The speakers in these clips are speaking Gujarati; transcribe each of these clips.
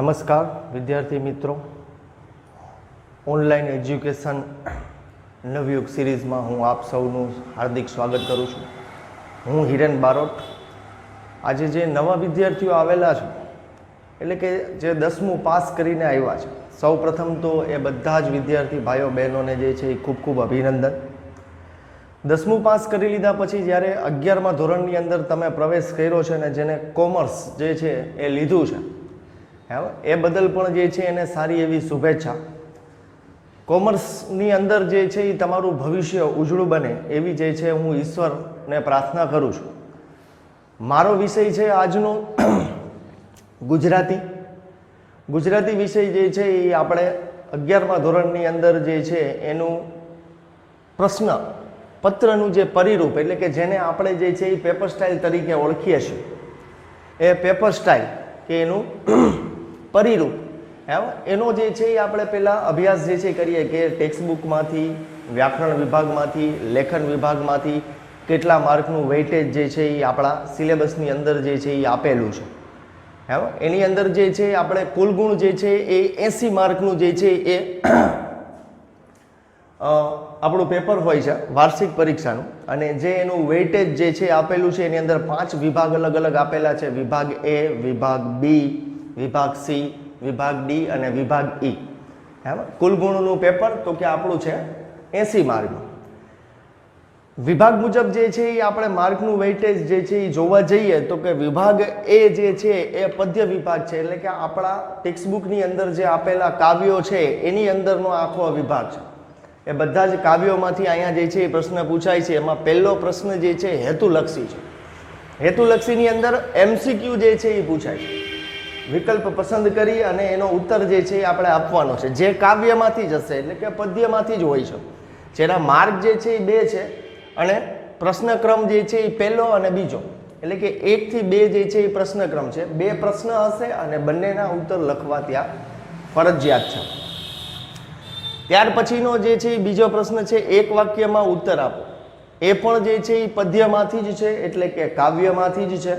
નમસ્કાર વિદ્યાર્થી મિત્રો, ઓનલાઈન એજ્યુકેશન નવયુગ સિરીઝમાં હું આપ સૌનું હાર્દિક સ્વાગત કરું છું. હું હિરેન બારોટ. આજે જે નવા વિદ્યાર્થીઓ આવેલા છે એટલે કે જે 10મું પાસ કરીને આવ્યા છે, સૌ પ્રથમ તો એ બધા જ વિદ્યાર્થી ભાઈઓ બહેનોને જે છે એ ખૂબ ખૂબ અભિનંદન. 10મું પાસ કરી લીધા પછી જ્યારે 11મા ધોરણની અંદર તમે પ્રવેશ કર્યો છે અને જેને કોમર્સ જે છે એ લીધું છે, એ બદલ પણ જે છે એને સારી એવી શુભેચ્છા. કોમર્સની અંદર જે છે એ તમારું ભવિષ્ય ઉજળું બને એવી જે છે હું ઈશ્વરને પ્રાર્થના કરું છું. મારો વિષય છે આજનો ગુજરાતી. ગુજરાતી વિષય જે છે એ આપણે 11મા ધોરણની અંદર જે છે એનું પ્રશ્ન પત્રનું જે પરિરૂપ એટલે કે જેને આપણે જે છે એ પેપર સ્ટાઇલ તરીકે ઓળખીએ છીએ, એ પેપર સ્ટાઇલ કે એનું પરિરૂપ એનો જે છે એ આપણે પહેલાં અભ્યાસ જે છે કરીએ કે ટેક્સ્ટ બુકમાંથી, વ્યાકરણ વિભાગમાંથી, લેખન વિભાગમાંથી કેટલા માર્કનું વેઇટેજ જે છે એ આપણા સિલેબસની અંદર જે છે એ આપેલું છે. એની અંદર જે છે આપણે કુલ ગુણ જે છે એ 80 માર્કનું જે છે એ આપણું પેપર હોય છે વાર્ષિક પરીક્ષાનું, અને જે એનું વેઇટેજ જે છે આપેલું છે એની અંદર 5 વિભાગ અલગ અલગ આપેલા છે. વિભાગ એ, વિભાગ બી, વિભાગ સી, વિભાગ ડી અને વિભાગ ઈ. કુલ ગુણનું પેપર તો કે આપણું છે 80 માર્કનું. વિભાગ મુજબ જે છે એ આપણે માર્કનું વેઇટેજ જે છે એ જોવા જઈએ તો કે વિભાગ એ જે છે એ પદ્ય વિભાગ છે, એટલે કે આપણા ટેક્સ્ટ બુકની અંદર જે આપેલા કાવ્યો છે એની અંદરનો આખો વિભાગ છે. એ બધા જ કાવ્યોમાંથી અહીંયા જે છે એ પ્રશ્ન પૂછાય છે. એમાં પહેલો પ્રશ્ન જે છે હેતુલક્ષી છે. હેતુલક્ષીની અંદર MCQ જે છે એ પૂછાય છે. વિકલ્પ પસંદ કરી અને એનો ઉત્તર જે છે એ આપણે આપવાનો છે, જે કાવ્યમાંથી જ હશે એટલે કે પદ્યમાંથી જ હોય છે. જેના માર્ક જે છે એ 2 છે અને પ્રશ્નક્રમ જે છે એ પહેલો અને બીજો, એટલે કે 1 થી 2 જે છે એ પ્રશ્નક્રમ છે. 2 પ્રશ્ન હશે અને બંનેના ઉત્તર લખવા ત્યાં ફરજિયાત છે. ત્યાર પછીનો જે છે એ બીજો પ્રશ્ન છે એક વાક્યમાં ઉત્તર આપો. એ પણ જે છે એ પદ્યમાંથી જ છે એટલે કે કાવ્યમાંથી જ છે.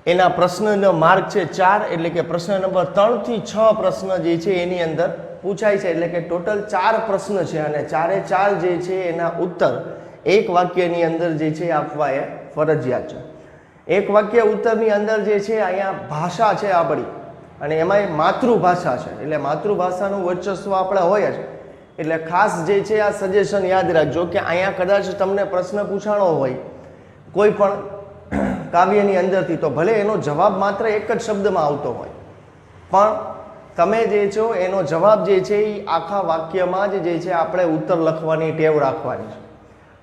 એના પ્રશ્નનો માર્ક છે 4, એટલે કે પ્રશ્ન નંબર 3 થી 6 પ્રશ્ન જે છે એની અંદર પૂછાય છે, એટલે કે ટોટલ 4 પ્રશ્ન છે અને 4 જે છે એના ઉત્તર એક વાક્યની અંદર જે છે આપવા એ ફરજિયાત છે. એક વાક્ય ઉત્તરની અંદર જે છે અહીંયા ભાષા છે આપણી, અને એમાં માતૃભાષા છે એટલે માતૃભાષાનું વર્ચસ્વ આપણે હોય જ. એટલે ખાસ જે છે આ સજેશન યાદ રાખજો કે અહીંયા કદાચ તમને પ્રશ્ન પૂછાણો હોય કોઈ પણ કાવ્યની અંદરથી, તો ભલે એનો જવાબ માત્ર એક જ શબ્દમાં આવતો હોય, પણ તમે જે છો એનો જવાબ જે છે એ આખા વાક્યમાં જ જે છે આપણે ઉત્તર લખવાની ટેવ રાખવાની છે.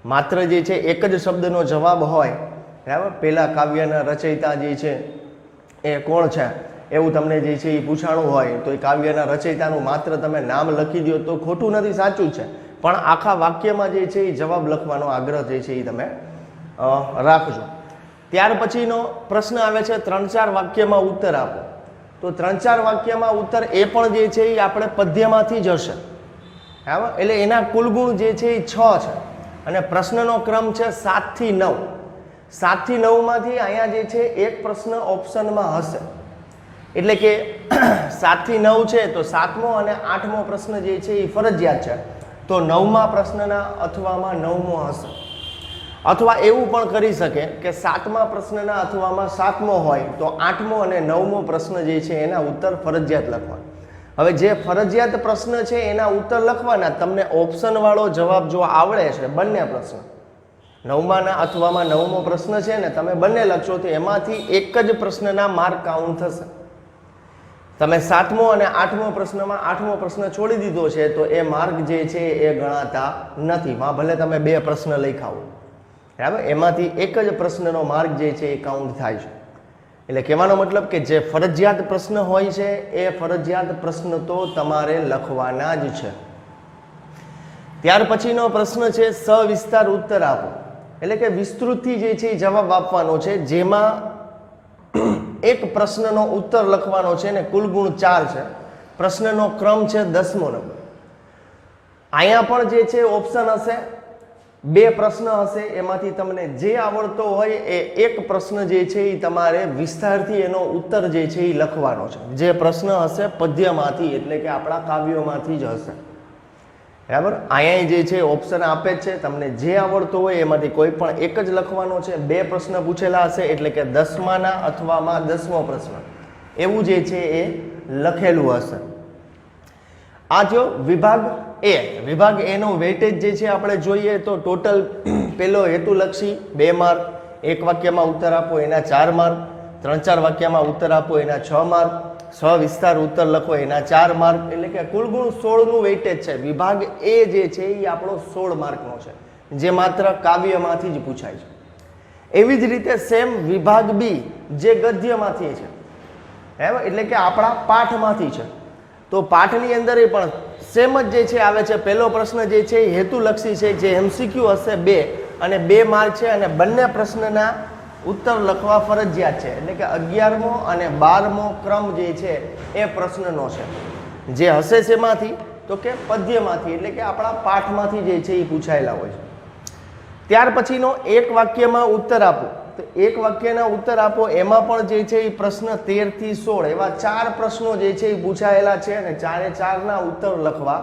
માત્ર જે છે એક જ શબ્દનો જવાબ હોય, બરાબર, પેલા કાવ્યના રચયિતા જે છે એ કોણ છે એવું તમને જે છે એ પૂછાણું હોય તો એ કાવ્યના રચયિતાનું માત્ર તમે નામ લખી દો તો ખોટું નથી, સાચું છે, પણ આખા વાક્યમાં જે છે એ જવાબ લખવાનો આગ્રહ જે છે એ તમે રાખજો. ત્યાર પછીનો પ્રશ્ન આવે છે 3-4 વાક્યમાં ઉત્તર આપો. તો 3-4 વાક્યમાં ઉત્તર એ પણ જે છે એ આપણે પદ્યમાંથી જ હશે, બરાબર. એટલે એના કુલ ગુણ જે છે એ 6 છે અને પ્રશ્નનો ક્રમ છે 7 થી 9. 7 થી 9 માંથી અહીંયા જે છે એક પ્રશ્ન ઓપ્શનમાં હશે, એટલે કે 7 થી 9 છે તો 7મો અને 8મો પ્રશ્ન જે છે એ ફરજિયાત છે, તો 9મા પ્રશ્નના અથવામાં 9મો હશે. અથવા એવું પણ કરી શકે કે 7મા પ્રશ્નના અથવામાં 7મો હોય તો 8મો અને 9મો પ્રશ્ન જે છે એના ઉત્તર ફરજિયાત લખવાના. હવે જે ફરજિયાત પ્રશ્ન છે એના ઉત્તર લખવાના, તમને ઓપ્શનવાળો જવાબ જો આવડે છે બંને પ્રશ્ન, 9માના અથવામાં 9મો પ્રશ્ન છે ને, તમે બંને લખશો તો એમાંથી એક જ પ્રશ્નના માર્ક કાઉન્ટ થશે. તમે 7મો અને 8મો પ્રશ્નમાં 8મો પ્રશ્ન છોડી દીધો છે તો એ માર્ક જે છે એ ગણાતા નથી. ભલે તમે 2 પ્રશ્ન લખ્યા હોય, બરાબર, એમાંથી એક જ પ્રશ્નનો માર્ક જે છે એ કાઉન્ટ થાય છે. એટલે કહેવાનો મતલબ કે જે ફરજિયાત પ્રશ્ન હોય છે એ ફરજિયાત પ્રશ્ન તો તમારે લખવાના જ છે. ત્યાર પછીનો પ્રશ્ન છે સવિસ્તાર ઉત્તર આપો, એટલે કે વિસ્તૃતથી જે છે એ જવાબ આપવાનો છે, જેમાં એક પ્રશ્નનો ઉત્તર લખવાનો છે ને કુલ ગુણ 4 છે. પ્રશ્નનો ક્રમ છે 10મો નંબર. અહીંયા પણ જે છે ઓપ્શન હશે, બે પ્રશ્ન હશે, એમાંથી તમને જે આવડતો હોય એ એક પ્રશ્ન જે છે એ તમારે વિસ્તારથી એનો ઉત્તર જે છે એ લખવાનો છે. જે પ્રશ્ન હશે પદ્યમાંથી એટલે કે આપણા કાવ્યોમાંથી જ હશે. બરાબર, અહીંયા જે છે ઓપ્શન આપે જ છે, તમને જે આવડતો હોય એમાંથી કોઈ પણ એક જ લખવાનો છે. બે પ્રશ્ન પૂછેલા હશે એટલે કે 10માના અથવામાં 10મો પ્રશ્ન એવું જે છે એ લખેલું હશે. આ જો વિભાગ એ નો વેઇટેજ જે છે આપણે જોઈએ તો ટોટલ પેલો હેતુલક્ષી 2 માર્ક, એક વાક્યમાં ઉત્તર આપો એના 4 માર્ક, 3-4 વાક્યમાં ઉત્તર આપો એના 6 માર્ક, સવિસ્તાર ઉત્તર લખો એના 4 માર્ક, એટલે કે કુલ ગુણ 16 નું વેઇટેજ છે. વિભાગ એ જે છે એ આપણો 16 માર્કનો છે, જે માત્ર કાવ્યમાંથી જ પૂછાય છે. એવી જ રીતે સેમ વિભાગ બી જે ગદ્યમાંથી છે, બરાબર, એટલે કે આપણા પાઠમાંથી છે. તો પાઠની અંદર એ પણ સેમ જ જે છે આવે છે. પહેલો પ્રશ્ન જે છે એ હેતુલક્ષી છે, જે એમસીક્યુ હશે 2 અને 2 માર્ક છે, અને બંને પ્રશ્નના ઉત્તર લખવા ફરજિયાત છે. એટલે કે 11મો અને 12મો ક્રમ જે છે એ પ્રશ્નનો છે. જે હશે શેમાંથી તો કે પદ્યમાંથી, એટલે કે આપણા પાઠમાંથી જે છે એ પૂછાયેલા હોય છે. ત્યાર પછીનો એક વાક્યમાં ઉત્તર આપો, તો એક વાક્યના ઉત્તર આપો એમાં પણ જે છે એ પ્રશ્ન 13 થી 16 એવા 4 પ્રશ્નો જે છે એ પૂછાયેલા છે, અને 4-4ના ઉત્તર લખવા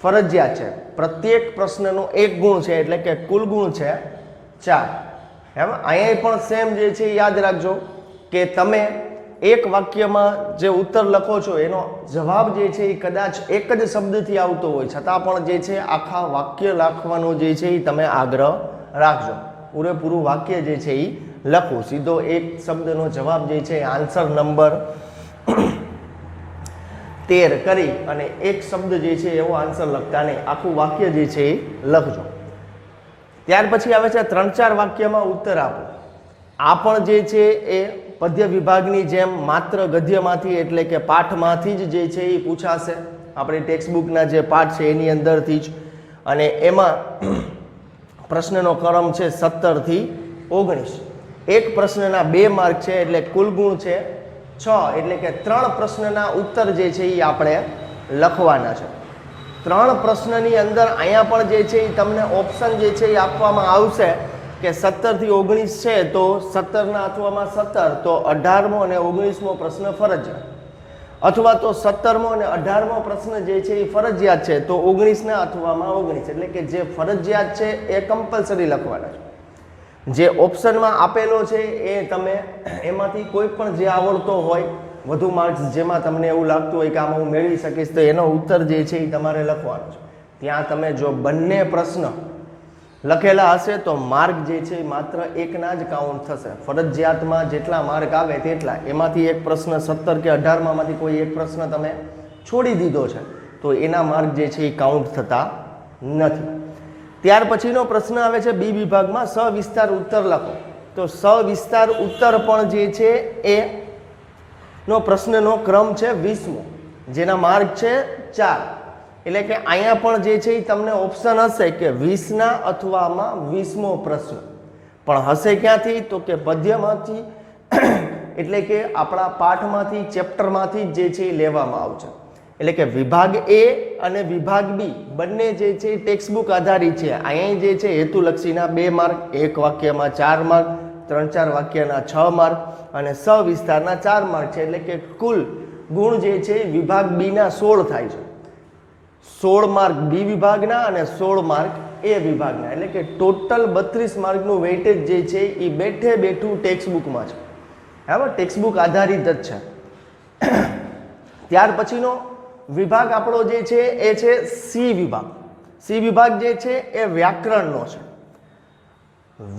ફરજિયાત છે. પ્રત્યેક પ્રશ્નનો 1 ગુણ છે, એટલે કે કુલ ગુણ છે 4. એમ અહીંયા પણ સેમ જે છે યાદ રાખજો કે તમે એક વાક્યમાં જે ઉત્તર લખો છો એનો જવાબ જે છે એ કદાચ એક જ શબ્દથી આવતો હોય છતાં પણ જે છે આખા વાક્ય લખવાનો જે છે એ તમે આગ્રહ રાખજો. પૂરેપૂરું વાક્ય જે છે એ લખો, સીધો એક શબ્દનો જવાબ જે છે આન્સર નંબર 13 કરી અને એક શબ્દ જે છે એવો આન્સર લખતા નહીં, આખું વાક્ય જે છે એ લખજો. ત્યાર પછી આવે છે 3-4 વાક્યમાં ઉત્તર આપો. આ પણ જે છે એ પદ્ય વિભાગની જેમ માત્ર ગદ્યમાંથી એટલે કે પાઠમાંથી જ જે છે એ પૂછાશે. આપણી ટેક્સ્ટબુકના જે પાઠ છે એની અંદરથી જ, અને એમાં પ્રશ્નનો ક્રમ છે 17 થી 19. એક પ્રશ્નના 2 માર્ક છે એટલે કુલ ગુણ છે 6, એટલે કે 3 પ્રશ્નના ઉત્તર જે છે એ આપણે લખવાના છે. 3 પ્રશ્નની અંદર અહીંયા પણ જે છે એ તમને ઓપ્શન જે છે એ આપવામાં આવશે કે 17 થી 19 છે તો 17ના અથવામાં 17, તો 18મો અને 19મો પ્રશ્ન ફરજિયાત, અથવા તો 17મો અને 18મો પ્રશ્ન જે છે એ ફરજિયાત છે તો 19ના અથવામાં 19, એટલે કે જે ફરજિયાત છે એ કમ્પલસરી લખવાના છે. જે ઓપ્શનમાં આપેલો છે એ તમે એમાંથી કોઈ પણ જે આવડતો હોય વધુ માર્ક્સ જેમાં તમને એવું લાગતું હોય કે આમાં હું મેળવી શકીશ તો એનો ઉત્તર જે છે એ તમારે લખવાનો છે. ત્યાં તમે જો બંને પ્રશ્ન લખેલા હશે તો માર્ક જે છે એ માત્ર એકના જ કાઉન્ટ થશે. ફરજિયાતમાં જેટલા માર્ક આવે તેટલા, એમાંથી એક પ્રશ્ન 17 કે 18માંથી કોઈ એક પ્રશ્ન તમે છોડી દીધો છે તો એના માર્ક જે છે એ કાઉન્ટ થતા નથી. ત્યાર પછીનો પ્રશ્ન આવે છે બી વિભાગમાં સવિસ્તાર ઉત્તર લખો. તો સવિસ્તાર ઉત્તર પણ જે છે એ નો પ્રશ્નનો ક્રમ છે 20મો, જેના માર્ક છે 4. એટલે કે અહીંયા પણ જે છે એ તમને ઓપ્શન હશે કે 20ના અથવામાં 20મો પ્રશ્ન, પણ હશે ક્યાંથી તો કે પદ્યમાંથી એટલે કે આપણા પાઠમાંથી, ચેપ્ટરમાંથી જે છે એ લેવામાં આવશે. એટલે કે વિભાગ એ અને વિભાગ બી બંને જે છે એ ટેક્સ્ટબુક આધારિત છે. અહીંયા જે છે હેતુલક્ષીના 2 માર્ક, એક વાક્યમાં 4 માર્ક, 3-4 વાક્યના 6 માર્ક અને સવિસ્તારના 4 માર્ક છે. એટલે કે કુલ ગુણ જે છે વિભાગ બીના 16 થાય છે. 16 માર્ક બી વિભાગના અને 16 માર્ક એ વિભાગના, એટલે કે ટોટલ 32 માર્કનું વેઇટેજ જે છે એ બેઠે બેઠું ટેક્સ્ટબુકમાં છે. બરાબર, ટેક્સ્ટબુક આધારિત જ છે. ત્યાર પછીનો વિભાગ આપણો જે છે એ છે સી વિભાગ. સી વિભાગ જે છે એ વ્યાકરણનો છે.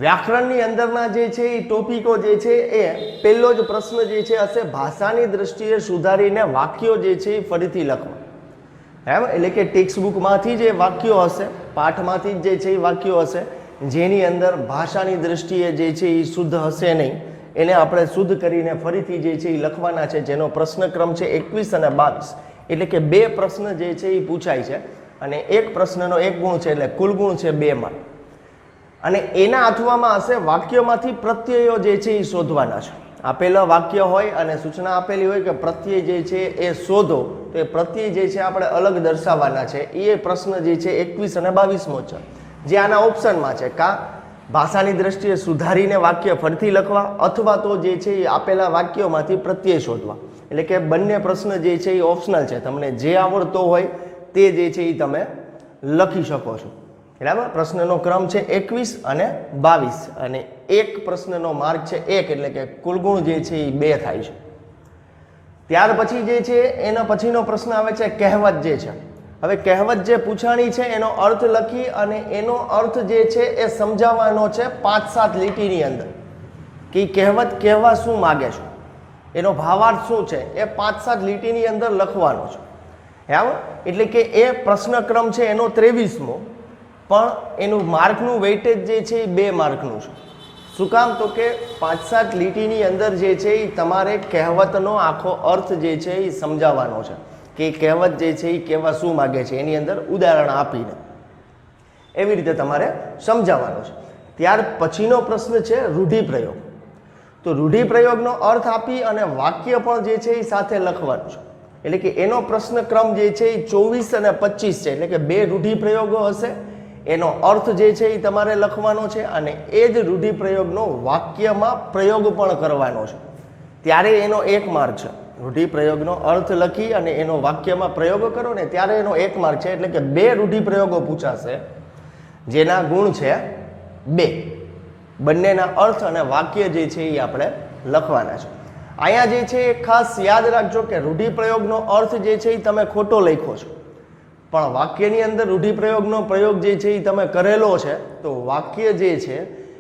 વ્યાકરણની અંદરના જે છે એ ટોપિકો જે છે એ પહેલો જ પ્રશ્ન જે છે હશે ભાષાની દ્રષ્ટિએ સુધારીને વાક્યો જે છે એ ફરીથી લખવા. બરાબર, એટલે કે ટેક્સ્ટબુકમાંથી જે વાક્યો હશે, પાઠમાંથી જે છે એ વાક્યો હશે જેની અંદર ભાષાની દ્રષ્ટિએ જે છે એ શુદ્ધ હશે નહીં, એને આપણે શુદ્ધ કરીને ફરીથી જે છે એ લખવાના છે, જેનો પ્રશ્નક્રમ છે 21 અને 22. એટલે કે 2 પ્રશ્ન જે છે એ પૂછાય છે અને એક પ્રશ્નનો 1 ગુણ છે, એટલે કુલ ગુણ છે 2 માર્ક. અને એના અથવામાં હશે વાક્યોમાંથી પ્રત્યયો જે છે એ શોધવાના છે. આપેલા વાક્ય હોય અને સૂચના આપેલી હોય કે પ્રત્યય જે છે એ શોધો, તો એ પ્રત્યય જે છે આપણે અલગ દર્શાવવાના છે. એ પ્રશ્ન જે છે 21 અને 22મો છે. જે આના ઓપ્શનમાં છે. કાં ભાષાની દ્રષ્ટિએ સુધારીને વાક્ય ફરીથી લખવા અથવા તો જે છે એ આપેલા વાક્યોમાંથી પ્રત્યય શોધવા. એટલે કે બંને પ્રશ્ન જે છે એ ઓપ્શનલ છે, તમને જે આવડતો હોય તે જે છે એ તમે લખી શકો છો. બરાબર. પ્રશ્નનો ક્રમ છે 21 અને 22 અને એક પ્રશ્નનો માર્ક છે 1, એટલે કે કુલ ગુણ જે છે એ 2 થાય છે. ત્યાર પછી જે છે એના પછીનો પ્રશ્ન આવે છે કહેવત જે છે. હવે કહેવત જે પૂછાણી છે એનો અર્થ લખી અને એનો અર્થ જે છે એ સમજાવવાનો છે 5-7 લીટીની અંદર કે કહેવત કહેવા શું માગે છે, એનો ભાવાર્થ શું છે, એ 5-7 લીટીની અંદર લખવાનો છે. બરાબર. એટલે કે એ પ્રશ્નક્રમ છે એનો 23મો, પણ એનું માર્કનું વેઇટેજ જે છે એ 2 માર્કનું છે. શું કામ? તો કે 5-7 લીટીની અંદર જે છે એ તમારે કહેવતનો આખો અર્થ જે છે એ સમજાવવાનો છે કે કહેવત જે છે એ કહેવા શું માગે છે, એની અંદર ઉદાહરણ આપીને એવી રીતે તમારે સમજાવવાનો છે. ત્યાર પછીનો પ્રશ્ન છે રૂઢિપ્રયોગ. તો રૂઢિપ્રયોગનો અર્થ આપી અને વાક્ય પણ જે છે એ સાથે લખવાનું છે. એટલે કે એનો પ્રશ્ન ક્રમ જે છે એ 24 અને 25 છે. એટલે કે 2 રૂઢિપ્રયોગો હશે, એનો અર્થ જે છે એ તમારે લખવાનો છે અને એ જ રૂઢિપ્રયોગનો વાક્યમાં પ્રયોગ પણ કરવાનો છે. ત્યારે એનો 1 માર્ક છે. રૂઢિપ્રયોગનો અર્થ લખી અને એનો વાક્યમાં પ્રયોગ કરો ને ત્યારે એનો 1 માર્ક છે. એટલે કે 2 રૂઢિપ્રયોગો પૂછાશે જેના ગુણ છે 2. બંનેના અર્થ અને વાક્ય જે છે એ આપણે લખવાના છે. અહીંયા જે છે એ ખાસ યાદ રાખજો કે રૂઢિપ્રયોગનો અર્થ જે છે એ તમે ખોટો લખ્યો છો, પણ વાક્યની અંદર રૂઢિપ્રયોગનો પ્રયોગ જે છે એ તમે કરેલો છે, તો વાક્ય જે છે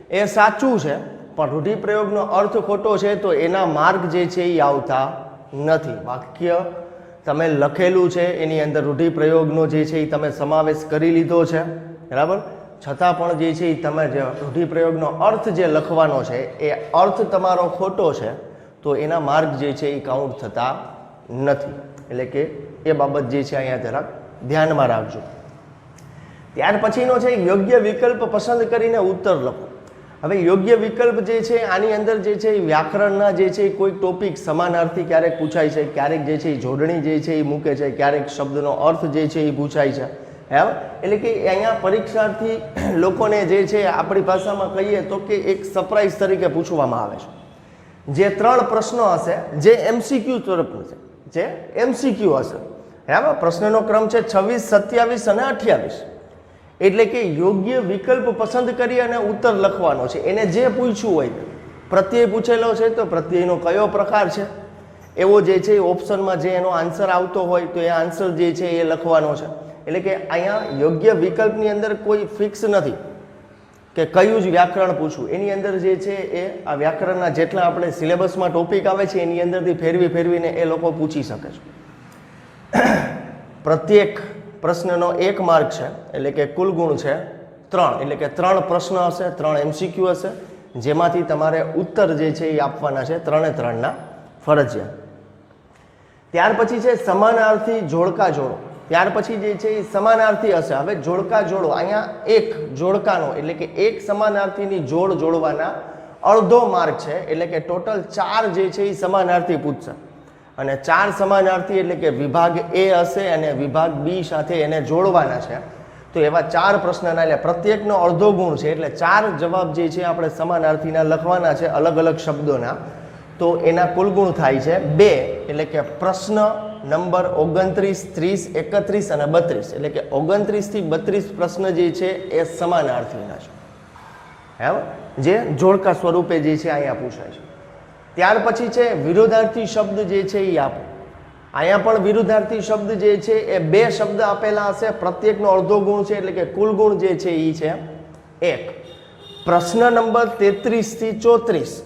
એ સાચું છે પણ રૂઢિપ્રયોગનો અર્થ ખોટો છે તો એના માર્ક જે છે એ આવતા નથી. વાક્ય તમે લખેલું છે એની અંદર રૂઢિપ્રયોગનો જે છે એ તમે સમાવેશ કરી લીધો છે, બરાબર, છતાં પણ જે છે એ તમે જે રૂઢિપ્રયોગનો અર્થ જે લખવાનો છે એ અર્થ તમારો ખોટો છે તો એના માર્ક જે છે એ કાઉન્ટ થતા નથી. એટલે કે એ બાબત જે છે અહીંયા જરાક ધ્યાનમાં રાખજો. ત્યાર પછીનો છે યોગ્ય વિકલ્પ પસંદ કરીને ઉત્તર લખો. હવે યોગ્ય વિકલ્પ જે છે આની અંદર જે છે વ્યાકરણના જે છે કોઈ ટોપિક સમાનાર્થી ક્યારેક પૂછાય છે, ક્યારેક જે છે જોડણી જે છે એ મૂકે છે, ક્યારેક શબ્દનો અર્થ જે છે એ પૂછાય છે. બરાબર. એટલે કે અહીંયા પરીક્ષાર્થી લોકોને જે છે આપણી ભાષામાં કહીએ તો કે એક સરપ્રાઈઝ તરીકે પૂછવામાં આવે છે. જે 3 પ્રશ્નો હશે જે MCQ સ્વરૂપનું છે, જે MCQ હશે. બરાબર. પ્રશ્નનો ક્રમ છે 26, 27 અને 28. એટલે કે યોગ્ય વિકલ્પ પસંદ કરી અને ઉત્તર લખવાનો છે. એને જે પૂછ્યું હોય, પ્રત્યય પૂછેલો છે તો પ્રત્યયનો કયો પ્રકાર છે એવો જે છે ઓપ્શનમાં જે એનો આન્સર આવતો હોય તો એ આન્સર જે છે એ લખવાનો છે. એટલે કે અહીંયા યોગ્ય વિકલ્પની અંદર કોઈ ફિક્સ નથી કે કયું જ વ્યાકરણ પૂછવું. એની અંદર જે છે એ આ વ્યાકરણના જેટલા આપણે સિલેબસમાં ટોપિક આવે છે એની અંદરથી ફેરવીને એ લોકો પૂછી શકે છે. પ્રત્યેક પ્રશ્નનો 1 માર્ક છે. એટલે કે કુલ ગુણ છે 3. એટલે કે 3 પ્રશ્ન હશે, 3 MCQ હશે, જેમાંથી તમારે ઉત્તર જે છે એ આપવાના છે 3 ફરજિયાત. ત્યાર પછી છે સમાનાર્થી જોડકા જોડો. ત્યાર પછી જે છે એ સમાનાર્થી હશે. હવે જોડકા જોડો, અહીંયા એક જોડકાનો એટલે કે એક સમાનાર્થીની જોડ જોડવાના અડધો માર્ક છે. એટલે કે ટોટલ 4 જે છે એ સમાનાર્થી પૂછશે અને 4 સમાનાર્થી એટલે કે વિભાગ A હશે અને વિભાગ B સાથે એને જોડવાના છે. તો એવા 4 પ્રશ્નના એટલે પ્રત્યેકનો અડધો ગુણ છે. એટલે 4 જવાબ જે છે આપણે સમાનાર્થીના લખવાના છે અલગ અલગ શબ્દોના. તો એના કુલ ગુણ થાય છે 2. એટલે કે પ્રશ્ન નંબર 29, 30, 31 અને 32. એટલે કે 29 થી 32 પ્રશ્ન જે છે એ સમાનાર્થીના છે, બરાબર, જે જોડકા સ્વરૂપે જે છે અહીંયા પૂછાય છે. ત્યાર પછી છે વિરોધાર્થી શબ્દ જે છે એ આપો. અહીંયા પણ વિરોધાર્થી શબ્દ જે છે એ 2 શબ્દ આપેલા હશે, પ્રત્યેકનો અડધો ગુણ છે. એટલે કે કુલ ગુણ જે છે એ છે 1. પ્રશ્ન નંબર 33 થી 34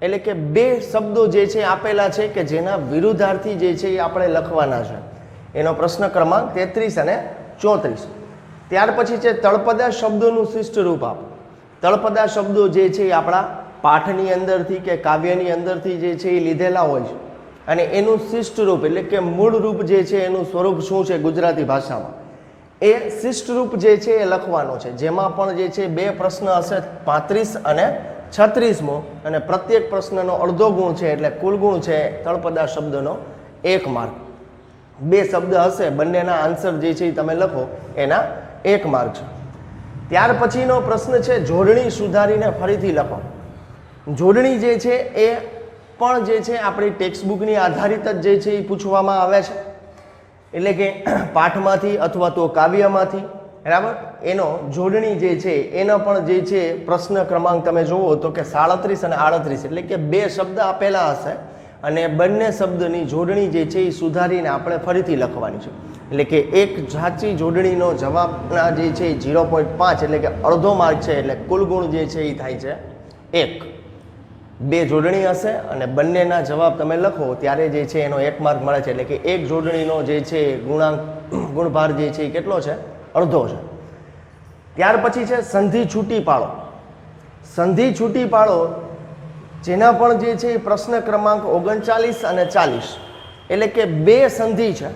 એટલે કે 2 શબ્દો જે છે આપેલા છે કે જેના વિરુદ્ધાર્થી જે છે એ આપણે લખવાના છે. એનો પ્રશ્ન ક્રમાંક 33 અને 34. ત્યાર પછી છે તળપદા શબ્દોનું શિષ્ટ રૂપ આપો. તળપદા શબ્દો જે છે એ આપણા પાઠની અંદરથી કે કાવ્યની અંદરથી જે છે એ લીધેલા હોય છે અને એનું શિષ્ટ રૂપ એટલે કે મૂળ રૂપ જે છે એનું સ્વરૂપ શું છે ગુજરાતી ભાષામાં એ શિષ્ટ રૂપ જે છે એ લખવાનો છે. જેમાં પણ જે છે 2 પ્રશ્ન હશે, 35 અને 36મો, અને પ્રત્યેક પ્રશ્નનો અડધો ગુણ છે. એટલે કુલ ગુણ છે તળપદા શબ્દનો 1 માર્ક. 2 શબ્દ હશે, બંનેના આન્સર જે છે એ તમે લખો એના 1 માર્ક છે. ત્યાર પછીનો પ્રશ્ન છે જોડણી સુધારીને ફરીથી લખો. જોડણી જે છે એ પણ જે છે આપણી ટેક્સ્ટબુકની આધારિત જ જે છે એ પૂછવામાં આવે છે, એટલે કે પાઠમાંથી અથવા તો કાવ્યમાંથી, બરાબર. એનો જોડણી જે છે એનો પણ જે છે પ્રશ્ન ક્રમાંક તમે જુઓ તો કે 37 અને 38, એટલે કે 2 શબ્દ આપેલા હશે અને બંને શબ્દની જોડણી જે છે એ સુધારીને આપણે ફરીથી લખવાની છે. એટલે કે એક સાચી જોડણીનો જવાબના જે છે 0.5 એટલે કે અડધો માર્ક છે, એટલે કુલ ગુણ જે છે એ થાય છે 1. 2 જોડણી હશે અને બંનેના જવાબ તમે લખો ત્યારે જે છે એનો 1 માર્ક મળે છે, એટલે કે એક જોડણીનો જે છે ગુણભાર જે છે એ કેટલો છે? અડધો છે. ત્યાર પછી છે સંધિ છૂટી પાડો. સંધિ છૂટી પાડો જેના પણ જે છે એ પ્રશ્ન ક્રમાંક 39 અને 40, એટલે કે 2 સંધિ છે,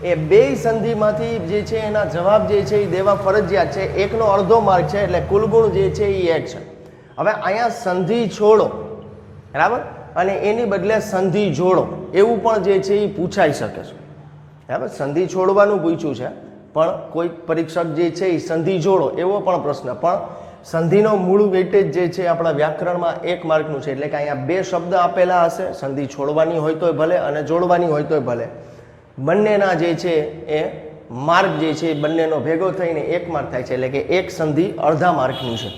એ 2 સંધિમાંથી જે છે એના જવાબ જે છે એ દેવા ફરજિયાત છે. એકનો અડધો માર્ક છે, એટલે કુલ ગુણ જે છે એ 1 છે. હવે અહીંયા સંધિ છોડો, બરાબર, અને એની બદલે સંધિ જોડો એવું પણ જે છે એ પૂછાઈ શકે છે, બરાબર. સંધિ છોડવાનું પૂછ્યું છે, પણ કોઈ પરીક્ષક જે છે એ સંધિ જોડો એવો પણ પ્રશ્ન, પણ સંધિનો મૂળ વેટેજ જે છે આપણા વ્યાકરણમાં 1 માર્કનું છે, એટલે કે અહીંયા 2 શબ્દ આપેલા હશે, સંધિ છોડવાની હોય તોય ભલે અને જોડવાની હોય તોય ભલે, બંનેના જે છે એ માર્ક જે છે બંનેનો ભેગો થઈને 1 માર્ક થાય છે, એટલે કે એક સંધિ અડધા માર્કની છે.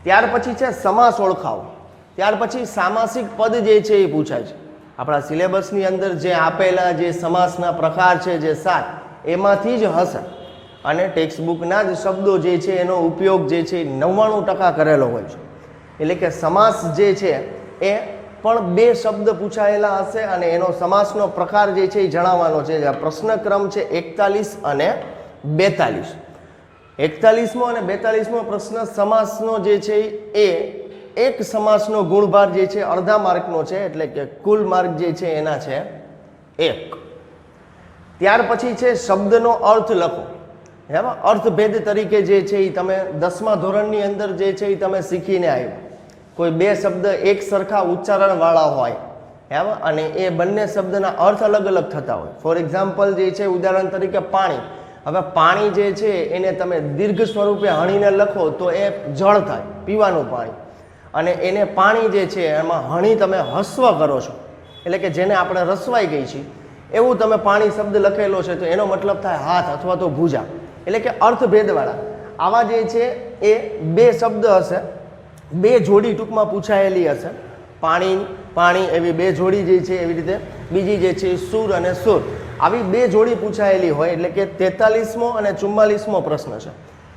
ત્યાર પછી છે સમાસ ઓળખાવો. ત્યાર પછી સામાસિક પદ જે છે એ પૂછાય છે. આપણા સિલેબસની અંદર જે આપેલા જે સમાસના પ્રકાર છે જે 7, એમાંથી જ હશે અને ટેક્સ્ટબુકના જ શબ્દો જે છે એનો ઉપયોગ જે છે 99% કરેલો હોય છે. એટલે કે સમાસ જે છે એ પણ 2 શબ્દ પૂછાયેલા હશે અને એનો સમાસનો પ્રકાર જે છે એ જણાવવાનો છે. પ્રશ્નક્રમ છે 41 અને 42. 41મો અને 42મો પ્રશ્ન સમાસનો જે છે એ એક સમાસનો ગુણભાર જે છે અડધા માર્કનો છે, એટલે કે કુલ માર્ક જે છે એના છે 1. ત્યાર પછી છે શબ્દનો અર્થ લખો. બરાબર, અર્થભેદ તરીકે જે છે એ તમે 10મા ધોરણની અંદર જે છે એ તમે શીખીને આવ્યા. કોઈ 2 શબ્દ એક સરખા ઉચ્ચારણવાળા હોય, બરાબર, અને એ બંને શબ્દના અર્થ અલગ અલગ થતા હોય. ફોર એક્ઝામ્પલ જે છે ઉદાહરણ તરીકે પાણી. હવે પાણી જે છે એને તમે દીર્ઘ સ્વરૂપે હણીને લખો તો એ જળ થાય, પીવાનું પાણી, અને એને પાણી જે છે એમાં હણી તમે હસ્વ કરો છો, એટલે કે જેને આપણે રસવાઈ ગઈ છીએ એવું તમે પાણી શબ્દ લખેલો છે તો એનો મતલબ થાય હાથ અથવા તો ભૂજા, એટલે કે અર્થભેદવાળા. આવા જે છે એ 2 શબ્દ હશે, 2 જોડી ટૂંકમાં પૂછાયેલી હશે. પાણી એવી 2 જોડી જે છે, એવી રીતે બીજી જે છે સુર અને સુર, આવી 2 જોડી પૂછાયેલી હોય, એટલે કે 43મો અને 44મો પ્રશ્ન છે.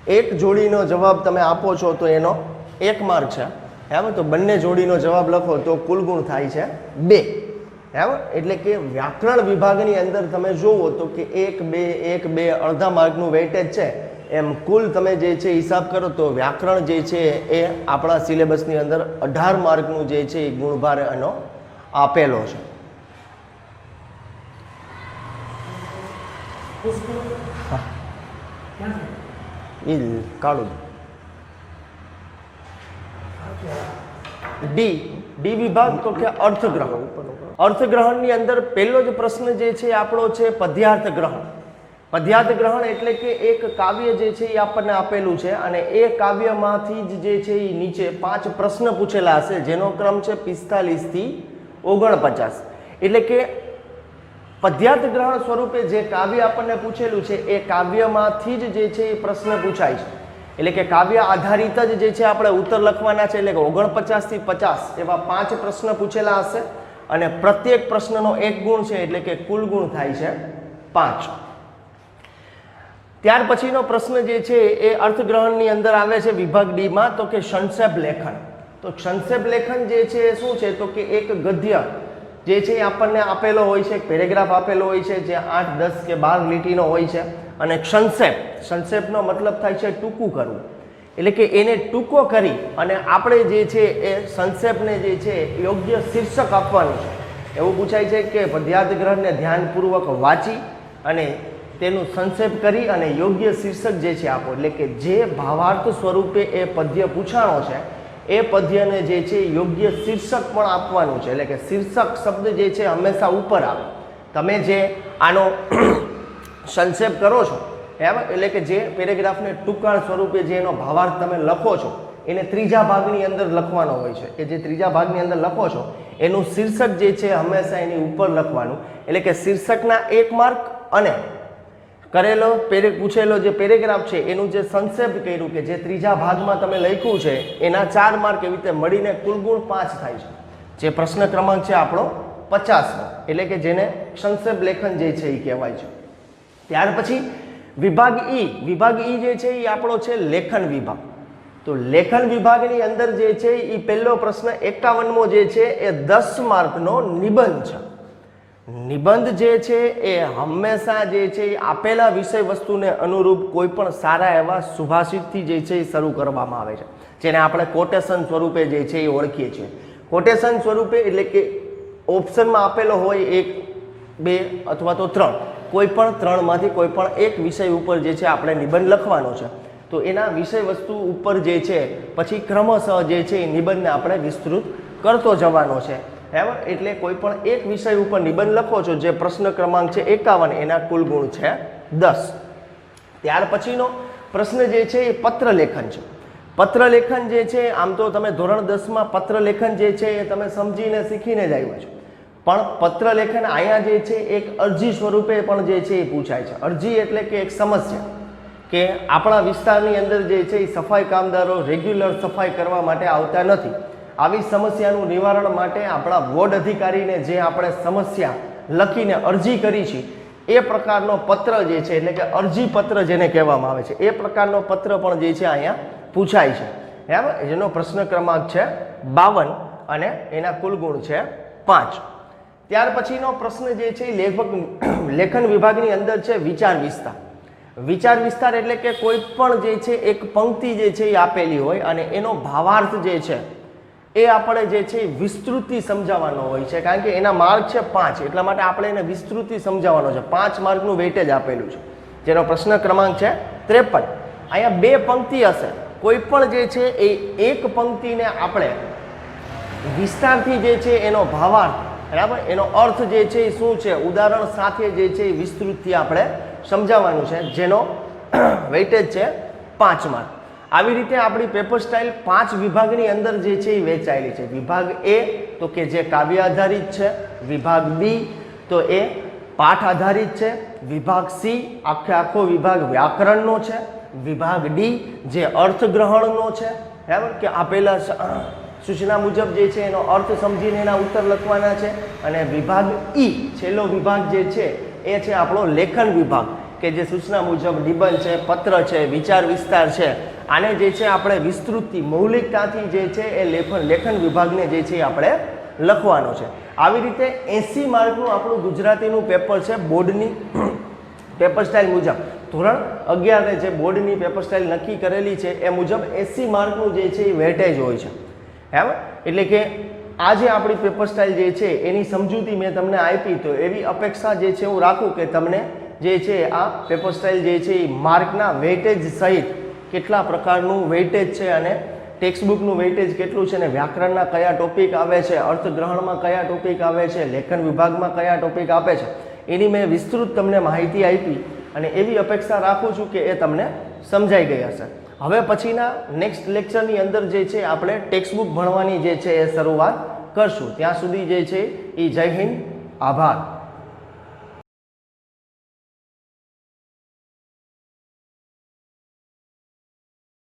એક જોડીનો જવાબ તમે આપો છો તો એનો 1 માર્ક છે, બરાબર. તો બંને જોડીનો જવાબ લખો તો કુલ ગુણ થાય છે 2, બરાબર. એટલે કે વ્યાકરણ વિભાગની અંદર તમે જુઓ તો કે 1 2 અડધા માર્કનું વેઇટેજ છે, એમ કુલ તમે જે છે હિસાબ કરો તો વ્યાકરણ જે છે એ આપણા સિલેબસની અંદર 18 માર્કનું જે છે એ ગુણભાર એનો આપેલો છે. કાઢું ડી વિભાગ તો કે અર્થગ્રહણ. અર્થગ્રહણની અંદર પહેલો જ પ્રશ્ન જે છે આપણો છે પદ્યાર્થ ગ્રહણ. પદ્યાર્થ ગ્રહણ એટલે કે એક કાવ્ય જે છે એ આપણને આપેલું છે અને એ કાવ્યમાંથી જ જે છે એ નીચે 5 પ્રશ્ન પૂછેલા હશે, જેનો ક્રમ છે 45 થી 49. એટલે કે પદ્યાર્થ ગ્રહણ સ્વરૂપે જે કાવ્ય આપણને પૂછેલું છે એ કાવ્યમાંથી જ જે છે એ પ્રશ્ન પૂછાય છે. એટલે કે કાવ્ય આધારિત જ જે છે આપણે ઉત્તર લખવાના છે, એટલે કે 49 થી 50 એવા 5 પ્રશ્ન પૂછેલા હશે અને પ્રત્યેક પ્રશ્નનો 1 ગુણ છે, એટલે કે કુલ ગુણ થાય છે 5. ત્યાર પછીનો પ્રશ્ન જે છે એ અર્થગ્રહણની અંદર આવે છે વિભાગ ડીમાં, તો કે સંક્ષેપ લેખન. તો સંક્ષેપ લેખન જે છે એ શું છે તો કે એક ગદ્ય જે છે એ આપણને આપેલો હોય છે, એક પેરેગ્રાફ આપેલો હોય છે જે 8 10 કે 12 લીટીનો હોય છે, અને સંક્ષેપનો મતલબ થાય છે ટૂંકું કરવું. એટલે કે એને ટૂંકો કરી અને આપણે જે છે એ સંક્ષેપને જે છે યોગ્ય શીર્ષક આપવાનું છે. એવું પૂછાય છે કે પદ્યાર્થ ગ્રહણને ધ્યાનપૂર્વક વાંચી અને તેનું સંક્ષેપ કરી અને યોગ્ય શીર્ષક જે છે આપો. એટલે કે જે ભાવાર્થ સ્વરૂપે એ પદ્ય પૂછાણો છે એ પદ્યને જે છે યોગ્ય શીર્ષક પણ આપવાનું છે. એટલે કે શીર્ષક શબ્દ જે છે હંમેશા ઉપર આવે. તમે જે આનો સંક્ષેપ કરો છો બરાબર, એટલે કે જે પેરેગ્રાફને ટૂંકા સ્વરૂપે જે એનો ભાવાર્થ તમે લખો છો એને ત્રીજા ભાગની અંદર લખવાનો હોય છે. કે જે ત્રીજા ભાગની અંદર લખો છો એનું શીર્ષક જે છે હંમેશા એની ઉપર લખવાનું. એટલે કે શીર્ષકના 1 માર્ક અને કરેલો પૂછેલો જે પેરેગ્રાફ છે એનું જે સંક્ષેપ કર્યું કે જે ત્રીજા ભાગમાં તમે લખ્યું છે એના 4 માર્ક એવી રીતે મળીને કુલ ગુણ 5 થાય છે. જે પ્રશ્ન ક્રમાંક છે આપણો 50મો, એટલે કે જેને સંક્ષેપ લેખન જે છે એ કહેવાય છે. ત્યાર પછી વિભાગ ઈ જે છે એ આપણો છે લેખન વિભાગ. તો લેખન વિભાગની અંદર જે છે એ પહેલો પ્રશ્ન 51મો જે છે એ 10 માર્કનો નિબંધ છે. નિબંધ જે છે એ હંમેશા જે છે એ આપેલા વિષય વસ્તુને અનુરૂપ કોઈ પણ સારા એવા સુભાષિતથી જે છે એ શરૂ કરવામાં આવે છે, જેને આપણે કોટેશન સ્વરૂપે જે છે એ ઓળખીએ છીએ. કોટેશન સ્વરૂપે એટલે કે ઓપ્શનમાં આપેલો હોય 1, 2 અથવા તો 3, કોઈ પણ 3માંથી કોઈ પણ એક વિષય ઉપર જે છે આપણે નિબંધ લખવાનો છે. તો એના વિષય વસ્તુ ઉપર જે છે પછી ક્રમશઃ જે છે એ નિબંધને આપણે વિસ્તૃત કરતો જવાનો છે. બરાબર, એટલે કોઈ પણ એક વિષય ઉપર નિબંધ લખો છો જે પ્રશ્ન ક્રમાંક છે 51, એના કુલ ગુણ છે 10. ત્યાર પછીનો પ્રશ્ન જે છે એ પત્ર લેખન છે. પત્ર લેખન જે છે આમ તો તમે ધોરણ 10માં પત્ર લેખન જે છે એ તમે સમજીને શીખીને જ આવ્યા છો, પણ પત્ર લેખન અહીંયા જે છે એક અરજી સ્વરૂપે પણ જે છે એ પૂછાય છે. અરજી એટલે કે એક સમસ્યા કે આપણા વિસ્તારની અંદર જે છે એ સફાઈ કામદારો રેગ્યુલર સફાઈ કરવા માટે આવતા નથી. આવી સમસ્યાનું નિવારણ માટે આપણા વોર્ડ અધિકારીને જે આપણે સમસ્યા લખીને અરજી કરી છે એ પ્રકારનો પત્ર જે છે એટલે કે અરજી પત્ર જેને કહેવામાં આવે છે એ પ્રકારનો પત્ર પણ જે છે અહીંયા પૂછાય છે. બરાબર, જેનો પ્રશ્ન ક્રમાંક છે 52 અને એના કુલ ગુણ છે 5. ત્યાર પછીનો પ્રશ્ન જે છે એ લેખન વિભાગની અંદર છે વિચાર વિસ્તાર. વિચાર વિસ્તાર એટલે કે કોઈ પણ જે છે એક પંક્તિ જે છે એ આપેલી હોય અને એનો ભાવાર્થ જે છે એ આપણે જે છે વિસ્તૃતિ સમજાવવાનો હોય છે, કારણ કે એના માર્ક છે 5, એટલા માટે આપણે એને વિસ્તૃતિ સમજાવવાનો છે. 5 માર્કનું વેઇટેજ આપેલું છે, જેનો પ્રશ્ન ક્રમાંક છે 53. અહીંયા 2 પંક્તિ હશે, કોઈ પણ જે છે એ એક પંક્તિને આપણે વિસ્તારથી જે છે એનો ભાવાર્થ, બરાબર, એનો અર્થ જે છે એ શું છે ઉદાહરણ સાથે જે છે એ વિસ્તૃતથી આપણે સમજાવવાનું છે, જેનો વેઇટેજ છે 5 માર્ક. આવી રીતે આપણી પેપર સ્ટાઇલ 5 વિભાગની અંદર જે છે એ વહેંચાયેલી છે. વિભાગ એ તો કે જે કાવ્ય આધારિત છે, વિભાગ બી તો એ પાઠ આધારિત છે, વિભાગ સી આખો વિભાગ વ્યાકરણનો છે, વિભાગ ડી જે અર્થગ્રહણનો છે, બરાબર, કે આપેલા સૂચના મુજબ જે છે એનો અર્થ સમજીને એના ઉત્તર લખવાના છે, અને વિભાગ ઈ છેલ્લો વિભાગ જે છે એ છે આપણો લેખન વિભાગ, કે જે સૂચના મુજબ નિબંધ છે, પત્ર છે, વિચાર વિસ્તાર છે, આને જે છે આપણે વિસ્તૃતિ મૌલિકતાથી જે છે એ લેખન વિભાગને જે છે આપણે લખવાનો છે. આવી રીતે 80 માર્કનું આપણું ગુજરાતીનું પેપર છે બોર્ડની પેપર સ્ટાઇલ મુજબ. ધોરણ 11 જે બોર્ડની પેપર સ્ટાઇલ નક્કી કરેલી છે એ મુજબ 80 માર્કનું જે છે એ વેટેજ હોય છે. બરાબર, એટલે કે આ જે આપણી પેપર સ્ટાઇલ જે છે એની સમજૂતી મેં તમને આપી, તો એવી અપેક્ષા જે છે હું રાખું કે તમને જે છે આ પેપર સ્ટાઇલ જે છે એ માર્કના વેઇટેજ સહિત કેટલા પ્રકારનું વેઇટેજ છે અને ટેક્સ્ટબુકનું વેઇટેજ કેટલું છે અને વ્યાકરણના કયા ટોપિક આવે છે, અર્થગ્રહણમાં કયા ટોપિક આવે છે, લેખન વિભાગમાં કયા ટોપિક આપે છે, એની મેં વિસ્તૃત તમને માહિતી આપી અને એવી અપેક્ષા રાખું છું કે એ તમને સમજાઈ ગઈ હશે. હવે પછીના નેક્સ્ટ લેક્ચરની અંદર જે છે આપણે ટેક્સ્ટબુક ભણવાની જે છે એ શરૂઆત કરશું. ત્યાં સુધી જે છે એ જય હિન્દ, આભાર.